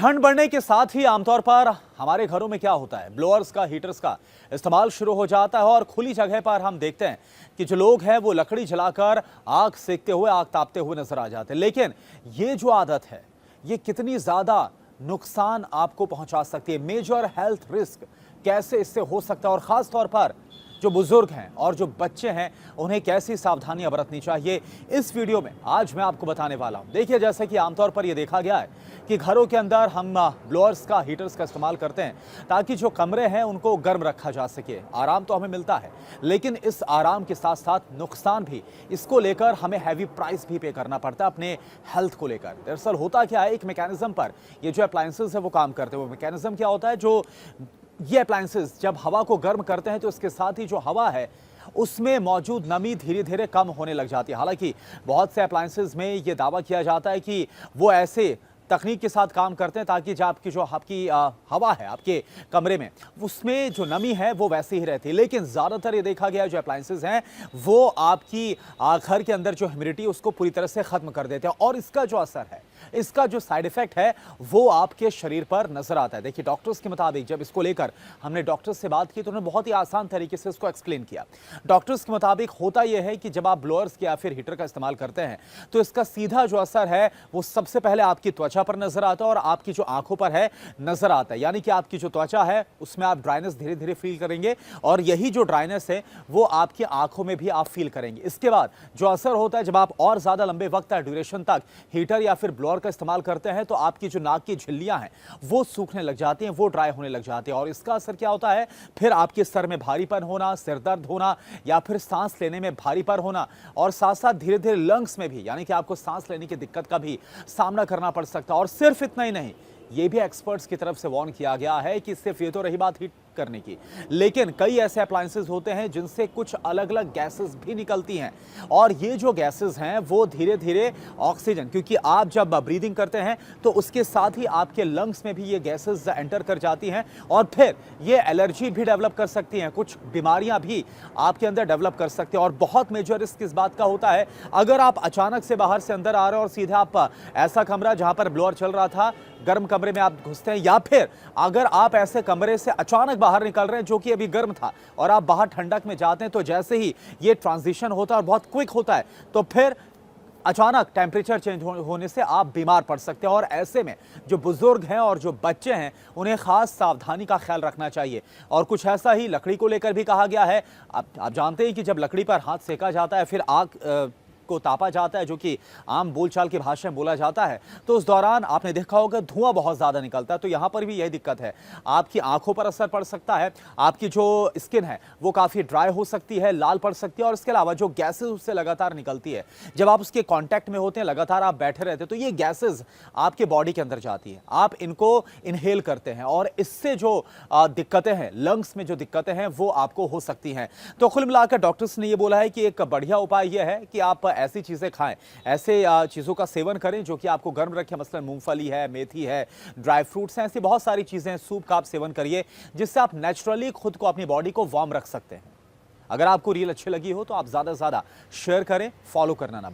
ठंड बढ़ने के साथ ही आमतौर पर हमारे घरों में क्या होता है, ब्लोअर्स का, हीटर्स का इस्तेमाल शुरू हो जाता है और खुली जगह पर हम देखते हैं कि जो लोग हैं वो लकड़ी जलाकर आग सेकते हुए, आग तापते हुए नजर आ जाते हैं। लेकिन ये जो आदत है, ये कितनी ज्यादा नुकसान आपको पहुंचा सकती है, मेजर हेल्थ रिस्क कैसे इससे हो सकता है, और खास तौर पर जो बुजुर्ग हैं और जो बच्चे हैं उन्हें कैसी सावधानियां बरतनी चाहिए, इस वीडियो में आज मैं आपको बताने वाला हूं। देखिए, जैसे कि आमतौर पर यह देखा गया है कि घरों के अंदर हम ब्लोअर्स का, हीटर्स का इस्तेमाल करते हैं ताकि जो कमरे हैं उनको गर्म रखा जा सके। आराम तो हमें मिलता है, लेकिन इस आराम के साथ साथ नुकसान भी, इसको लेकर हमें हैवी प्राइस भी पे करना पड़ता है अपने हेल्थ को लेकर। दरअसल होता क्या है, एक मैकेनिज्म पर ये जो अप्लायंसेस है वो काम करते हैं। वो मैकेनिज्म क्या होता है, जो ये अप्लायंसेस जब हवा को गर्म करते हैं तो इसके साथ ही जो हवा है उसमें मौजूद नमी धीरे धीरे कम होने लग जाती है। हालांकि बहुत से अप्लायंसेस में ये दावा किया जाता है कि वो ऐसे तकनीक के साथ काम करते हैं ताकि जो आपकी हवा है आपके कमरे में, उसमें जो नमी है वो वैसे ही रहती है। लेकिन ज़्यादातर ये देखा गया है जो अप्लायंसेस हैं वो आपकी घर के अंदर जो ह्यूमिडिटी उसको पूरी तरह से ख़त्म कर देते हैं, और इसका जो असर है, इसका जो साइड इफेक्ट है वो आपके शरीर पर नजर आता है। देखिए, डॉक्टर्स के मुताबिक जब इसको लेकर हमने डॉक्टर्स से बात की तो उन्होंने बहुत ही आसान तरीके से इसको एक्सप्लेन किया। डॉक्टर्स के मुताबिक होता यह है कि जब आप ब्लोअर्स या फिर हीटर का इस्तेमाल करते हैं तो इसका सीधा जो असर है वो सबसे पहले आपकी त्वचा पर नजर आता है और आपकी जो आंखों पर है नजर आता है। यानी कि आपकी जो त्वचा है उसमें आप ड्राइनेस धीरे धीरे फील करेंगे, और यही जो ड्राइनेस है वो आपकी आंखों में भी आप फील करेंगे। इसके बाद जो असर होता है, जब आप और ज्यादा लंबे वक्त तक, ड्यूरेशन तक हीटर या फिर ब्लोअर का इस्तेमाल करते हैं तो आपकी जो नाक की झिल्लियां हैं वो सूखने लग जाती हैं, वो ड्राई होने लग जाती हैं। और इसका असर क्या होता है, फिर आपके सर में भारीपन होना, सिर दर्द होना, या फिर सांस लेने में भारीपन होना, और साथ साथ धीरे धीरे लंग्स में भी, यानी कि आपको सांस लेने की दिक्कत का भी सामना करना पड़ सकता है। और सिर्फ इतना ही नहीं, ये भी एक्सपर्ट्स की तरफ से वार्न किया गया है कि सिर्फ ये तो रही बात हीट करने की, लेकिन कई ऐसे अप्लायंसेस होते हैं जिनसे कुछ अलग अलग गैसेस भी निकलती हैं, और ये जो गैसेस हैं वो धीरे धीरे ऑक्सीजन, क्योंकि आप जब ब्रीदिंग करते हैं तो उसके साथ ही आपके लंग्स में भी ये गैसेस एंटर कर जाती हैं, और फिर ये एलर्जी भी डेवलप कर सकती हैं, कुछ बीमारियां भी आपके अंदर डेवलप कर सकती हैं। और बहुत मेजर रिस्क इस बात का होता है, अगर आप अचानक से बाहर से अंदर आ रहे हो और सीधे आप ऐसा कमरा जहां पर ब्लोअर चल रहा था, गर्म कमरे में आप घुसते हैं, या फिर अगर आप ऐसे कमरे से अचानक बाहर निकल रहे हैं जो कि अभी गर्म था और आप बाहर ठंडक में जाते हैं, तो जैसे ही ये ट्रांजिशन होता है और बहुत क्विक होता है तो फिर अचानक टेम्परेचर चेंज होने से आप बीमार पड़ सकते हैं। और ऐसे में जो बुजुर्ग हैं और जो बच्चे हैं उन्हें खास सावधानी का ख्याल रखना चाहिए। और कुछ ऐसा ही लकड़ी को लेकर भी कहा गया है। आप जानते हैं कि जब लकड़ी पर हाथ सेका जाता है, फिर आग को तापा जाता है, जो कि आम बोलचाल की भाषा में बोला जाता है, तो उस दौरान आपने देखा होगा धुआं बहुत ज्यादा निकलता है। तो यहां पर भी यही दिक्कत है, आपकी आंखों पर असर पड़ सकता है, आपकी जो स्किन है वो काफी ड्राई हो सकती है, लाल पड़ सकती है, और इसके अलावा जो गैसेस उससे लगातार निकलती है, जब आप उसके कांटेक्ट में होते हैं, लगातार आप बैठे रहते हैं, तो ये गैसेस आपके बॉडी के अंदर जाती है, आप इनको इनहेल करते हैं, और इससे जो दिक्कतें हैं, लंग्स में जो दिक्कतें हैं वो आपको हो सकती हैं। तो कुल मिलाकर डॉक्टर्स ने ये बोला है कि एक बढ़िया उपाय यह है कि आप ऐसी चीजें खाएं, ऐसे चीजों का सेवन करें जो कि आपको गर्म रखे। मसलन मूंगफली है, मेथी है, ड्राई फ्रूट्स हैं, ऐसी बहुत सारी चीजें हैं। सूप का आप सेवन करिए जिससे आप नेचुरली खुद को, अपनी बॉडी को वार्म रख सकते हैं। अगर आपको रील अच्छी लगी हो तो आप ज्यादा से ज्यादा शेयर करें, फॉलो करना ना भूलें।